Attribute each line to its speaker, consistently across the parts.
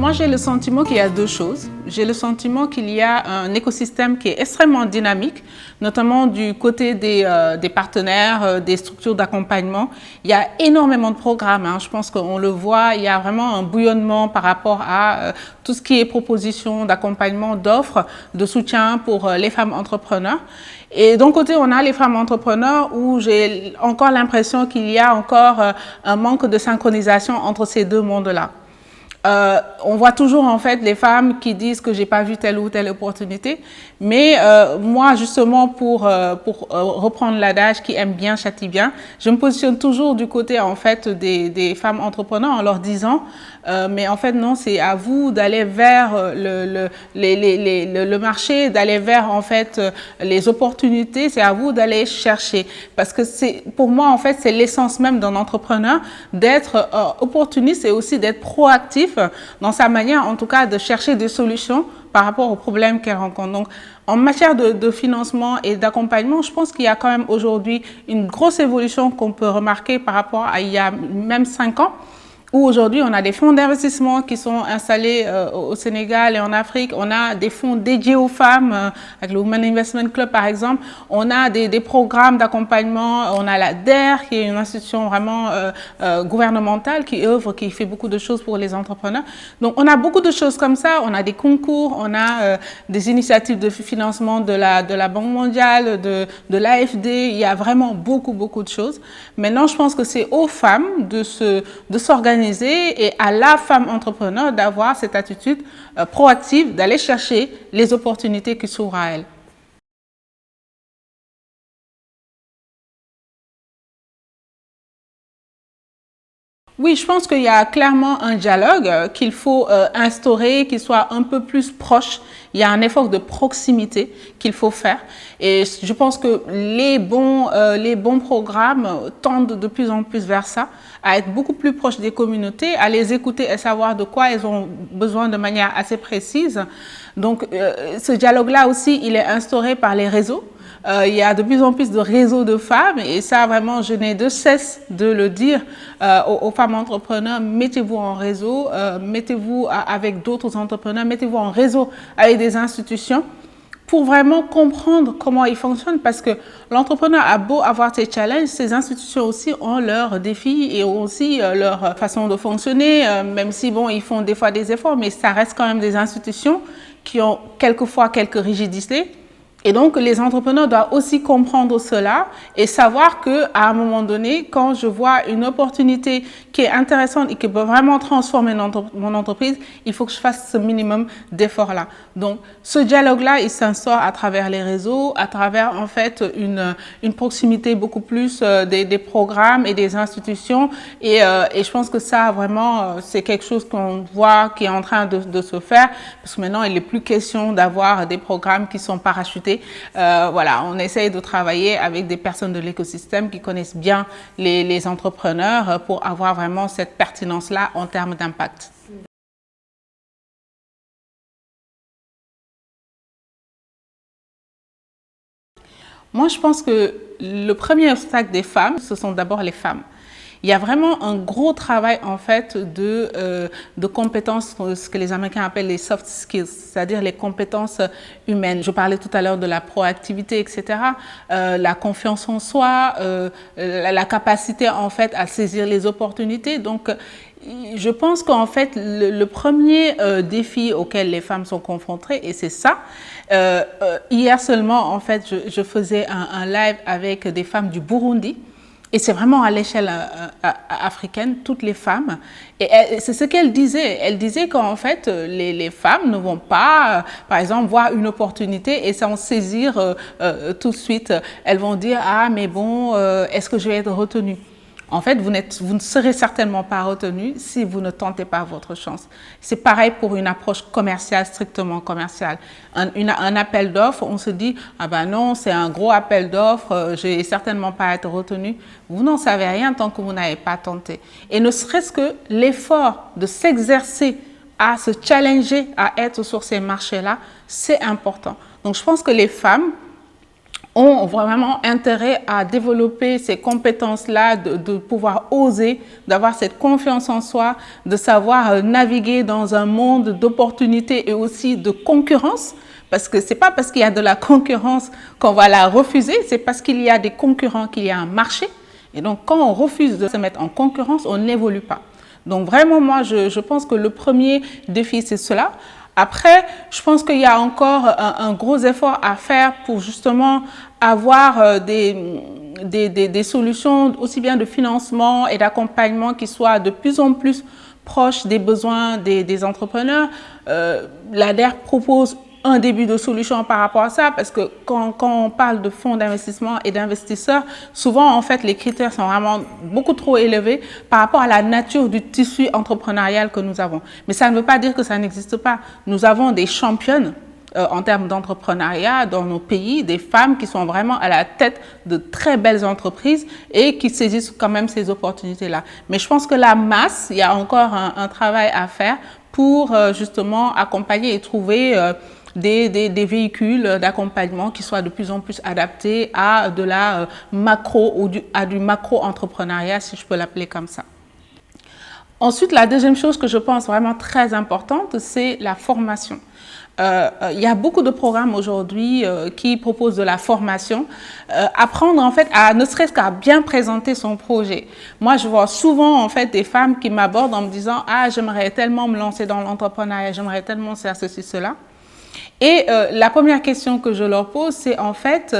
Speaker 1: Moi, j'ai le sentiment qu'il y a deux choses. J'ai le sentiment qu'il y a un écosystème qui est extrêmement dynamique, notamment du côté des partenaires, des structures d'accompagnement. Il y a énormément de programmes, hein. Je pense qu'on le voit, il y a vraiment un bouillonnement par rapport à tout ce qui est proposition d'accompagnement, d'offres, de soutien pour les femmes entrepreneurs. Et d'un côté, on a les femmes entrepreneurs où j'ai encore l'impression qu'il y a encore un manque de synchronisation entre ces deux mondes-là. On voit toujours en fait les femmes qui disent que j'ai pas vu telle ou telle opportunité, mais moi justement pour reprendre l'adage qui aime bien châtie bien, je me positionne toujours du côté en fait des femmes entrepreneurs en leur disant mais en fait non, c'est à vous d'aller vers le marché, d'aller vers en fait les opportunités, c'est à vous d'aller chercher, parce que c'est pour moi en fait c'est l'essence même d'un entrepreneur d'être opportuniste et aussi d'être proactif dans sa manière, en tout cas, de chercher des solutions par rapport aux problèmes qu'elle rencontre. Donc, en matière de financement et d'accompagnement, je pense qu'il y a quand même aujourd'hui une grosse évolution qu'on peut remarquer par rapport à il y a même 5 ans, où aujourd'hui on a des fonds d'investissement qui sont installés au Sénégal et en Afrique. On a des fonds dédiés aux femmes, avec le Women Investment Club par exemple. On a des programmes d'accompagnement. On a la DER qui est une institution vraiment gouvernementale qui œuvre, qui fait beaucoup de choses pour les entrepreneurs. Donc on a beaucoup de choses comme ça. On a des concours, on a des initiatives de financement de la Banque mondiale, de l'AFD. Il y a vraiment beaucoup de choses. Maintenant, je pense que c'est aux femmes de s'organiser et à la femme entrepreneur d'avoir cette attitude proactive, d'aller chercher les opportunités qui s'ouvrent à elle. Oui, je pense qu'il y a clairement un dialogue qu'il faut instaurer, qu'il soit un peu plus proche. Il y a un effort de proximité qu'il faut faire. Et je pense que les bons programmes tendent de plus en plus vers ça, à être beaucoup plus proches des communautés, à les écouter et savoir de quoi elles ont besoin de manière assez précise. Donc, ce dialogue-là aussi, il est instauré par les réseaux. Il y a de plus en plus de réseaux de femmes et ça vraiment je n'ai de cesse de le dire aux femmes entrepreneurs, mettez-vous en réseau, mettez-vous avec d'autres entrepreneurs, mettez-vous en réseau avec des institutions pour vraiment comprendre comment ils fonctionnent, parce que l'entrepreneur a beau avoir ses challenges, ces institutions aussi ont leurs défis et ont aussi leur façon de fonctionner, même si bon, ils font des fois des efforts, mais ça reste quand même des institutions qui ont quelquefois quelques rigidités. Et donc, les entrepreneurs doivent aussi comprendre cela et savoir qu'à un moment donné, quand je vois une opportunité qui est intéressante et qui peut vraiment transformer mon entreprise, il faut que je fasse ce minimum d'efforts-là. Donc, ce dialogue-là, il s'instaure à travers les réseaux, à travers en fait une proximité beaucoup plus des programmes et des institutions. Et je pense que ça, vraiment, c'est quelque chose qu'on voit qui est en train de se faire, parce que maintenant, il n'est plus question d'avoir des programmes qui sont parachutés. Voilà, on essaye de travailler avec des personnes de l'écosystème qui connaissent bien les entrepreneurs pour avoir vraiment cette pertinence-là en termes d'impact. Moi, je pense que le premier obstacle des femmes, ce sont d'abord les femmes. Il y a vraiment un gros travail en fait de compétences, ce que les Américains appellent les soft skills, c'est-à-dire les compétences humaines. Je parlais tout à l'heure de la proactivité, etc. La confiance en soi, la capacité en fait à saisir les opportunités. Donc, je pense qu'en fait, le premier défi auquel les femmes sont confrontées, et c'est ça, hier seulement, en fait, je faisais un live avec des femmes du Burundi. Et c'est vraiment à l'échelle africaine, toutes les femmes. Et c'est ce qu'elle disait. Elle disait qu'en fait, les femmes ne vont pas, par exemple, voir une opportunité et s'en saisir tout de suite. Elles vont dire, ah, mais bon, est-ce que je vais être retenue ? En fait, vous ne serez certainement pas retenu si vous ne tentez pas votre chance. C'est pareil pour une approche commerciale, strictement commerciale. Un appel d'offres, on se dit, ah ben non, c'est un gros appel d'offres, je vais certainement pas être retenu. Vous n'en savez rien tant que vous n'avez pas tenté. Et ne serait-ce que l'effort de s'exercer à se challenger, à être sur ces marchés-là, c'est important. Donc, je pense que les femmes ont vraiment intérêt à développer ces compétences-là, de pouvoir oser, d'avoir cette confiance en soi, de savoir naviguer dans un monde d'opportunités et aussi de concurrence. Parce que ce n'est pas parce qu'il y a de la concurrence qu'on va la refuser, c'est parce qu'il y a des concurrents qu'il y a un marché. Et donc, quand on refuse de se mettre en concurrence, on n'évolue pas. Donc, vraiment, moi, je pense que le premier défi, c'est cela. Après, je pense qu'il y a encore un gros effort à faire pour justement avoir des solutions aussi bien de financement et d'accompagnement qui soient de plus en plus proches des besoins des entrepreneurs. L'ADER propose un début de solution par rapport à ça, parce que quand on parle de fonds d'investissement et d'investisseurs, souvent, en fait, les critères sont vraiment beaucoup trop élevés par rapport à la nature du tissu entrepreneurial que nous avons. Mais ça ne veut pas dire que ça n'existe pas. Nous avons des championnes en termes d'entrepreneuriat dans nos pays, des femmes qui sont vraiment à la tête de très belles entreprises et qui saisissent quand même ces opportunités-là. Mais je pense que la masse, il y a encore un travail à faire pour justement accompagner et trouver des véhicules d'accompagnement qui soient de plus en plus adaptés à de la macro ou à du macro-entrepreneuriat, si je peux l'appeler comme ça. Ensuite, la deuxième chose que je pense vraiment très importante, c'est la formation. Il y a beaucoup de programmes aujourd'hui qui proposent de la formation, apprendre en fait à ne serait-ce qu'à bien présenter son projet. Moi, je vois souvent en fait des femmes qui m'abordent en me disant « Ah, j'aimerais tellement me lancer dans l'entrepreneuriat, j'aimerais tellement faire ceci, cela ». Et la première question que je leur pose, c'est en fait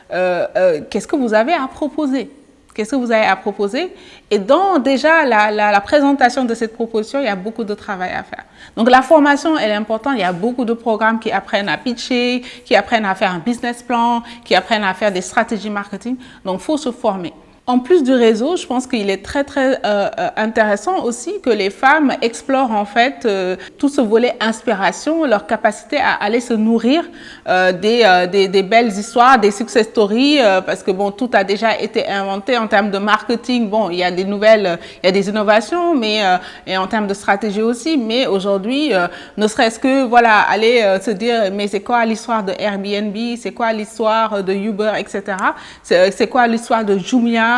Speaker 1: qu'est-ce que vous avez à proposer ? Qu'est-ce que vous avez à proposer? Et dans déjà la présentation de cette proposition, il y a beaucoup de travail à faire. Donc la formation, elle est importante. Il y a beaucoup de programmes qui apprennent à pitcher, qui apprennent à faire un business plan, qui apprennent à faire des stratégies marketing. Donc il faut se former. En plus du réseau, je pense qu'il est très intéressant aussi que les femmes explorent en fait tout ce volet inspiration, leur capacité à aller se nourrir des belles histoires, des success stories, parce que bon, tout a déjà été inventé en termes de marketing. Bon, il y a des nouvelles, il y a des innovations, mais et en termes de stratégie aussi. Mais aujourd'hui, ne serait-ce que voilà, aller se dire, mais c'est quoi l'histoire de Airbnb, c'est quoi l'histoire de Uber, etc. C'est quoi l'histoire de Jumia?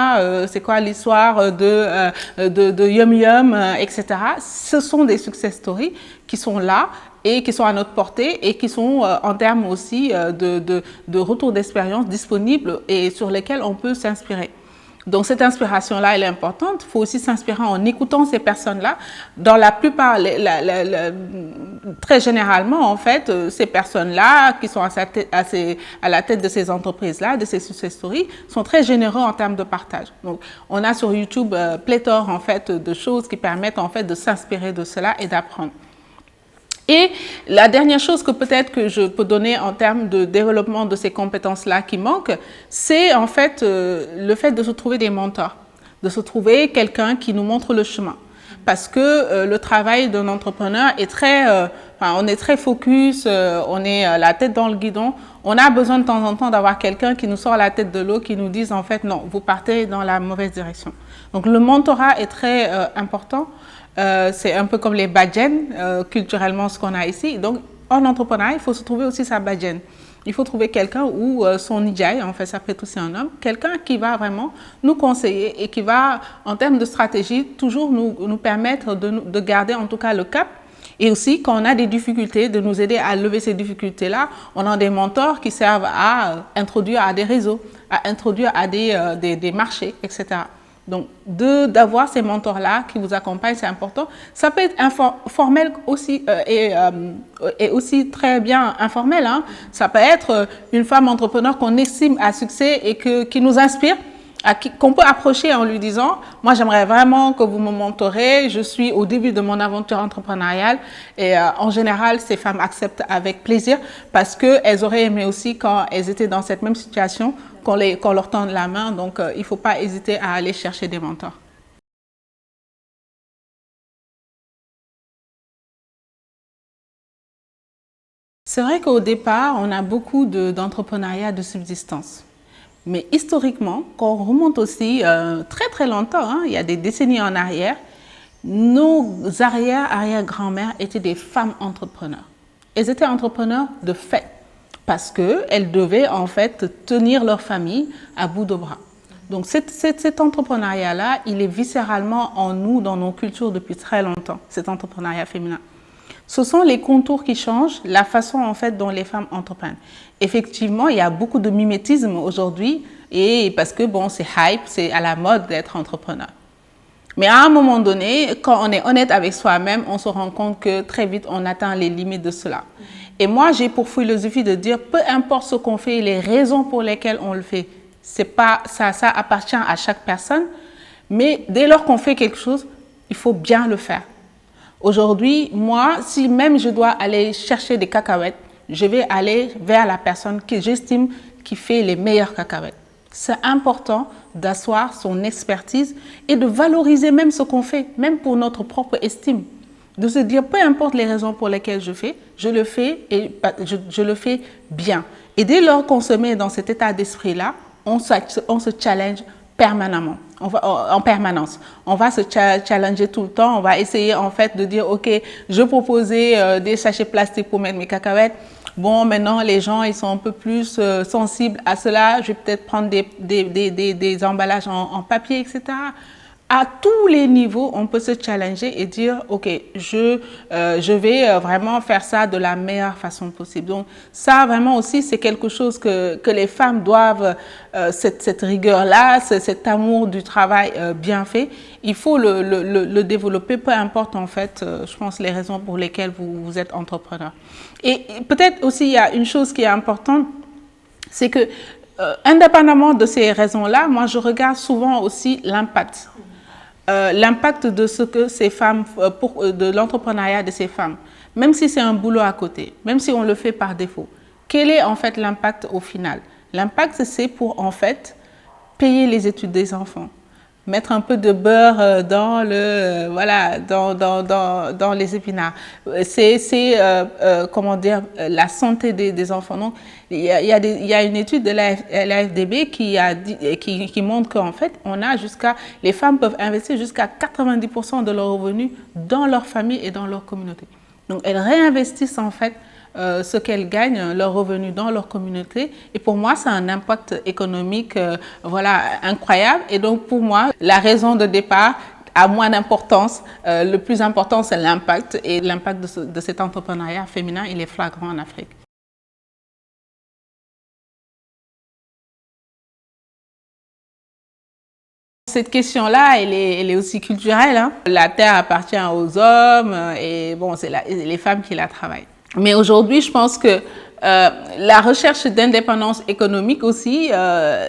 Speaker 1: C'est quoi l'histoire de Yum Yum, etc. Ce sont des success stories qui sont là et qui sont à notre portée et qui sont en termes aussi de retour d'expérience disponibles et sur lesquels on peut s'inspirer. Donc cette inspiration-là, elle est importante. Il faut aussi s'inspirer en écoutant ces personnes-là. Dans la plupart, très généralement, en fait, ces personnes-là qui sont à la tête de ces entreprises-là, de ces success stories, sont très généreux en termes de partage. Donc on a sur YouTube pléthore en fait de choses qui permettent en fait de s'inspirer de cela et d'apprendre. Et la dernière chose que peut-être que je peux donner en termes de développement de ces compétences-là qui manquent, c'est en fait le fait de se trouver des mentors, de se trouver quelqu'un qui nous montre le chemin. Parce que le travail d'un entrepreneur est on est très focus, on est la tête dans le guidon. On a besoin de temps en temps d'avoir quelqu'un qui nous sort la tête de l'eau, qui nous dise en fait non, vous partez dans la mauvaise direction. Donc le mentorat est très important. C'est un peu comme les bajens, culturellement ce qu'on a ici. Donc en entrepreneuriat, il faut se trouver aussi sa bajen. Il faut trouver quelqu'un ou son nijai, en fait, après tout c'est un homme, quelqu'un qui va vraiment nous conseiller et qui va, en termes de stratégie, toujours nous permettre de garder en tout cas le cap. Et aussi, quand on a des difficultés, de nous aider à lever ces difficultés-là, on a des mentors qui servent à introduire à des réseaux, à introduire à des marchés, etc. Donc, d'avoir ces mentors-là qui vous accompagnent, c'est important. Ça peut être formel aussi et aussi très bien informel. Hein. Ça peut être une femme entrepreneur qu'on estime à succès et qui nous inspire, qu'on peut approcher en lui disant « Moi, j'aimerais vraiment que vous me mentorez. Je suis au début de mon aventure entrepreneuriale. » Et en général, ces femmes acceptent avec plaisir parce qu'elles auraient aimé aussi, quand elles étaient dans cette même situation, qu'on leur tende la main. Donc, il ne faut pas hésiter à aller chercher des mentors. C'est vrai qu'au départ, on a beaucoup d'entrepreneuriat de subsistance. Mais historiquement, quand on remonte aussi très longtemps, hein, il y a des décennies en arrière, nos arrière-grand-mères étaient des femmes entrepreneurs. Elles étaient entrepreneurs de fait. parce qu'elles devaient en fait tenir leur famille à bout de bras. Donc cet entrepreneuriat-là, il est viscéralement en nous, dans nos cultures depuis très longtemps, cet entrepreneuriat féminin. Ce sont les contours qui changent, la façon en fait dont les femmes entreprennent. Effectivement, il y a beaucoup de mimétisme aujourd'hui, et parce que bon, c'est hype, c'est à la mode d'être entrepreneur. Mais à un moment donné, quand on est honnête avec soi-même, on se rend compte que très vite, on atteint les limites de cela. Et moi, j'ai pour philosophie de dire, peu importe ce qu'on fait, les raisons pour lesquelles on le fait, c'est pas, ça appartient à chaque personne. Mais dès lors qu'on fait quelque chose, il faut bien le faire. Aujourd'hui, moi, si même je dois aller chercher des cacahuètes, je vais aller vers la personne que j'estime qui fait les meilleures cacahuètes. C'est important d'asseoir son expertise et de valoriser même ce qu'on fait, même pour notre propre estime. De se dire, peu importe les raisons pour lesquelles je le fais et je le fais bien. Et dès lors qu'on se met dans cet état d'esprit-là, on se challenge permanemment, en permanence. On va se challenger tout le temps. On va essayer en fait de dire, ok, je proposais des sachets plastiques pour mettre mes cacahuètes. Bon, maintenant, les gens, ils sont un peu plus sensibles à cela. Je vais peut-être prendre des emballages en papier, etc. À tous les niveaux, on peut se challenger et dire, ok, je vais vraiment faire ça de la meilleure façon possible. Donc ça, vraiment aussi, c'est quelque chose que les femmes doivent, cette rigueur-là, cet amour du travail bien fait, il faut le développer, peu importe en fait, je pense, les raisons pour lesquelles vous êtes entrepreneur. Et peut-être aussi, il y a une chose qui est importante, c'est que, indépendamment de ces raisons-là, moi, je regarde souvent aussi l'impact. L'impact de ce que ces femmes, de l'entrepreneuriat de ces femmes, même si c'est un boulot à côté, même si on le fait par défaut, quel est en fait l'impact au final? L'impact, c'est pour en fait payer les études des enfants, mettre un peu de beurre dans les épinards. C'est comment dire, la santé des enfants. Donc, il y a une étude de l'AFDB qui montre qu'en fait, les femmes peuvent investir jusqu'à 90% de leurs revenus dans leur famille et dans leur communauté. Donc, elles réinvestissent en fait ce qu'elles gagnent, leurs revenus dans leur communauté. Et pour moi, ça a un impact économique incroyable. Et donc, pour moi, la raison de départ a moins d'importance. Le plus important, c'est l'impact. Et l'impact de cet entrepreneuriat féminin, il est flagrant en Afrique. Cette question-là, elle est aussi culturelle, hein. La terre appartient aux hommes et bon, c'est les femmes qui la travaillent. Mais aujourd'hui, je pense que la recherche d'indépendance économique aussi,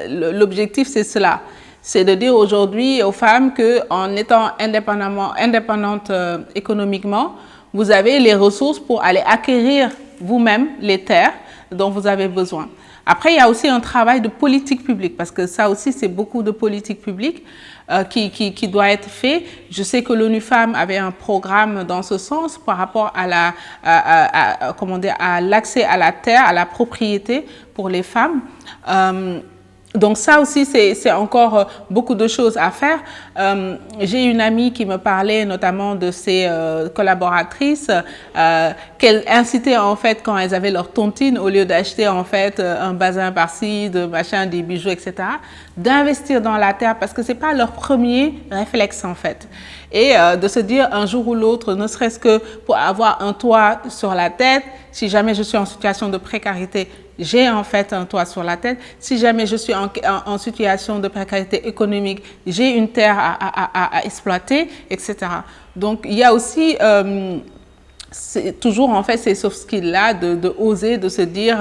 Speaker 1: l'objectif c'est cela. C'est de dire aujourd'hui aux femmes qu'en étant indépendantes économiquement, vous avez les ressources pour aller acquérir vous-même les terres dont vous avez besoin. Après, il y a aussi un travail de politique publique, parce que ça aussi, c'est beaucoup de politique publique qui doit être fait. Je sais que l'ONU Femmes avait un programme dans ce sens par rapport à l'accès à la terre, à la propriété pour les femmes. Donc ça aussi, c'est encore beaucoup de choses à faire. J'ai une amie qui me parlait notamment de ses collaboratrices qu'elle incitait en fait quand elles avaient leur tontine, au lieu d'acheter en fait un bazin par-ci, des bijoux, etc., d'investir dans la terre parce que c'est pas leur premier réflexe en fait. Et de se dire un jour ou l'autre, ne serait-ce que pour avoir un toit sur la tête, si jamais je suis en situation de précarité, j'ai en fait un toit sur la tête. Si jamais je suis en situation de précarité économique, j'ai une terre à exploiter, etc. Donc, il y a aussi c'est toujours en fait ces soft skills là de oser, de se dire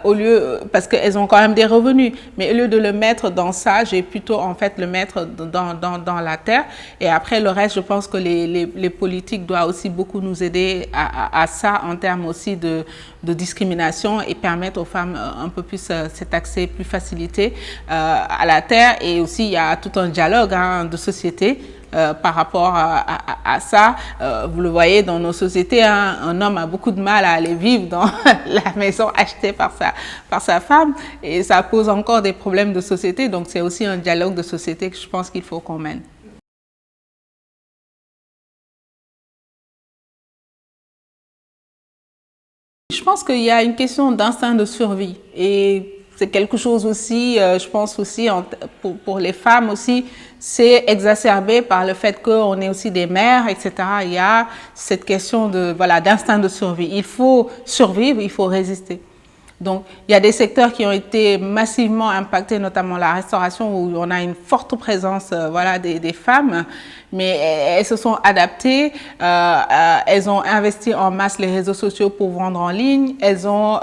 Speaker 1: au lieu, parce qu'elles ont quand même des revenus, mais au lieu de le mettre dans ça, j'ai plutôt en fait le mettre dans la terre. Et après le reste, je pense que les politiques doivent aussi beaucoup nous aider à ça en termes aussi de discrimination et permettre aux femmes un peu plus cet accès plus facilité à la terre. Et aussi il y a tout un dialogue de société par rapport à ça. Vous le voyez dans nos sociétés, un homme a beaucoup de mal à aller vivre dans la maison achetée par sa femme et ça pose encore des problèmes de société. Donc c'est aussi un dialogue de société que je pense qu'il faut qu'on mène. je pense qu'il y a une question d'instinct de survie et c'est quelque chose aussi, je pense aussi pour les femmes aussi, c'est exacerbé par le fait qu'on est aussi des mères, etc. Il y a cette question de, voilà, d'instinct de survie. Il faut survivre, il faut résister. Donc, il y a des secteurs qui ont été massivement impactés, notamment la restauration, où on a une forte présence voilà, des femmes, mais elles se sont adaptées, elles ont investi en masse les réseaux sociaux pour vendre en ligne, on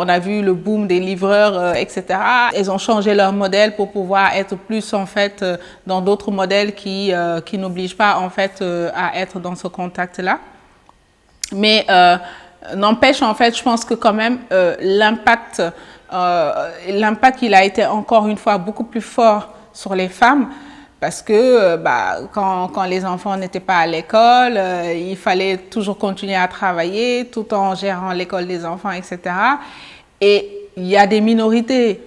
Speaker 1: a vu le boom des livreurs, etc. Elles ont changé leur modèle pour pouvoir être plus, en fait, dans d'autres modèles qui n'obligent pas, en fait, à être dans ce contact-là. Mais n'empêche, en fait, je pense que quand même, l'impact, il a été encore une fois beaucoup plus fort sur les femmes parce que quand les enfants n'étaient pas à l'école, il fallait toujours continuer à travailler tout en gérant l'école des enfants, etc. Et il y a des minorités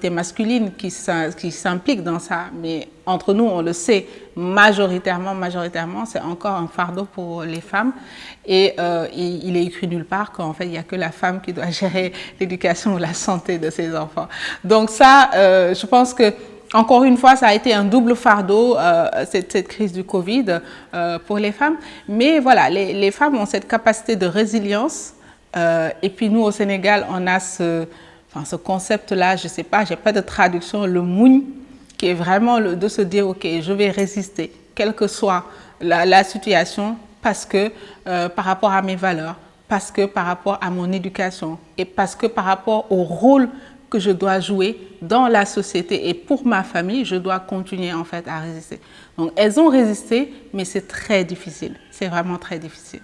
Speaker 1: masculines qui s'impliquent dans ça, mais entre nous, on le sait, majoritairement, c'est encore un fardeau pour les femmes. Et il est écrit nulle part qu'en fait, il n'y a que la femme qui doit gérer l'éducation ou la santé de ses enfants. Donc ça, je pense que encore une fois, ça a été un double fardeau, cette crise du Covid pour les femmes. Mais voilà, les femmes ont cette capacité de résilience. Et puis nous, au Sénégal, on a ce concept-là, je ne sais pas, je n'ai pas de traduction, le mougne, qui est vraiment de se dire, OK, je vais résister, quelle que soit la situation, parce que par rapport à mes valeurs, parce que par rapport à mon éducation et parce que par rapport au rôle que je dois jouer dans la société et pour ma famille, je dois continuer en fait à résister. Donc elles ont résisté, mais c'est très difficile, c'est vraiment très difficile.